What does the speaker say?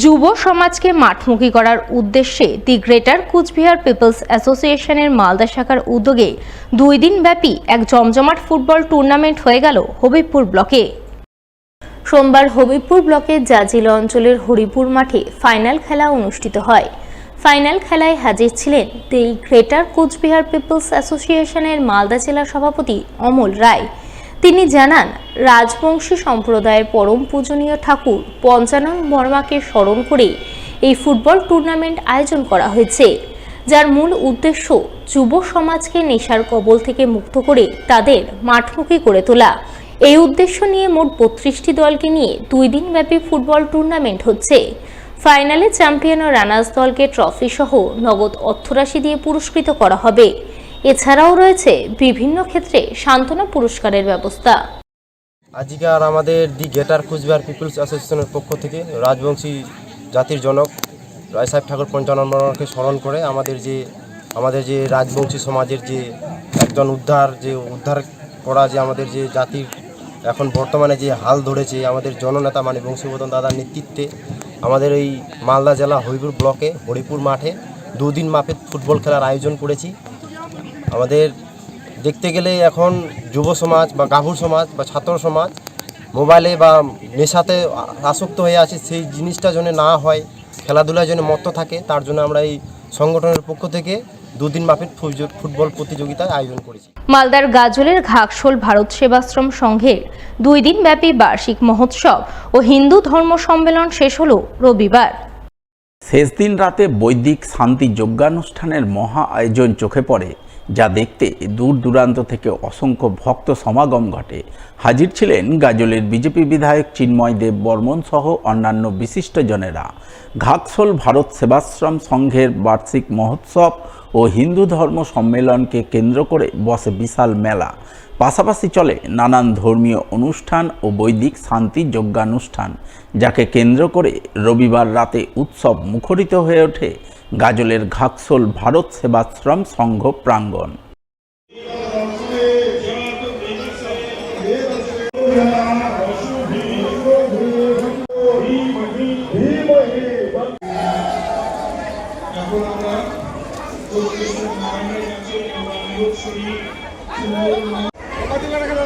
যুব সমাজকে মাঠমুখী করার উদ্দেশ্যে দি গ্রেটার কুচবিহার পিপলস অ্যাসোসিয়েশনের মালদা শাখার উদ্যোগে 2 দিন ব্যাপী এক জমজমাট ফুটবল টুর্নামেন্ট হয়ে গেল হবিবপুর ব্লকে। সোমবার হবিবপুর ব্লকের জাজিল অঞ্চলের হরিপুর মাঠে ফাইনাল খেলা অনুষ্ঠিত হয়। ফাইনাল খেলায় হাজির ছিলেন দি গ্রেটার কুচবিহার পিপলস অ্যাসোসিয়েশনের মালদা জেলা সভাপতি অমল রায়। তিনি জানান, রাজবংশী সম্প্রদায়ের পরম পূজনীয় ঠাকুর পঞ্চানন বর্মাকে স্মরণ করে এই ফুটবল টুর্নামেন্ট আয়োজন করা হয়েছে, যার মূল উদ্দেশ্য যুব সমাজকে নেশার কবল থেকে মুক্ত করে তাদের মাঠমুখী করে তোলা। এই উদ্দেশ্য নিয়ে মোট 32টি দলকে নিয়ে 2 দিন ব্যাপী ফুটবল টুর্নামেন্ট হচ্ছে। ফাইনালে চ্যাম্পিয়ন ও রানার্স দলকে ট্রফি সহ নগদ অর্থরাশি দিয়ে পুরস্কৃত করা হবে। এছাড়াও রয়েছে বিভিন্ন ক্ষেত্রে সান্ত্বনা পুরস্কারের ব্যবস্থা। আজকের আমাদের দি গ্রেটার কুচবিহার পিপলস অ্যাসোসিয়েশনের পক্ষ থেকে রাজবংশী জাতির জনক রায় সাহেব ঠাকুর পঞ্চানন বর্মাকে স্মরণ করে আমাদের যে রাজবংশী সমাজের যে একজন উদ্ধার করা যে আমাদের যে জাতির এখন বর্তমানে যে হাল ধরেছে আমাদের জননেতা মানে বংশীবদন দাদার নেতৃত্বে আমাদের এই মালদা জেলা হবিবপুর ব্লকে হরিপুর মাঠে 2 দিন মাপে ফুটবল খেলার আয়োজন করেছি। আমাদের দেখতে গেলে এখন যুব সমাজ বা গাভরু সমাজ বা ছাত্র সমাজ মোবাইলে বা নেশাতে আসক্ত হয়ে আছে, সেই জিনিসটা যেন না হয়, খেলাধুলায় যেন মত্ত থাকে, তার জন্য আমরা এই সংগঠনের পক্ষ থেকে 2 দিন মাপের ফুটবল প্রতিযোগিতার আয়োজন করেছি। মালদার গাজলের ঘাকশোল ভারত সেবাশ্রম সংঘের 2 দিন ব্যাপী বার্ষিক মহোৎসব ও হিন্দু ধর্ম সম্মেলন শেষ হলো রবিবার। শেষ দিন রাতে বৈদিক শান্তি যজ্ঞানুষ্ঠানের মহা আয়োজন চোখে পড়ে, যা দেখতে দূর দূরান্ত থেকে অসংখ্য ভক্ত সমাগম ঘটে। হাজির ছিলেন গাজলের বিজেপি বিধায়ক চিন্ময় দেব বর্মন সহ অন্যান্য বিশিষ্টজনেরা। ঘাকশোল ভারত সেবাশ্রম সংঘের বার্ষিক মহোৎসব ও হিন্দু ধর্ম সম্মেলনকে কেন্দ্র করে বসে বিশাল মেলা। পাশাপাশি চলে নানান ধর্মীয় অনুষ্ঠান ও বৈদিক শান্তি যজ্ঞানুষ্ঠান, যাকে কেন্দ্র করে রবিবার রাতে উৎসব মুখরিত হয়ে ওঠে গাজলের ঘাকশোল ভারত সেবাশ্রম সংঘ প্রাঙ্গণ। এখন আমরা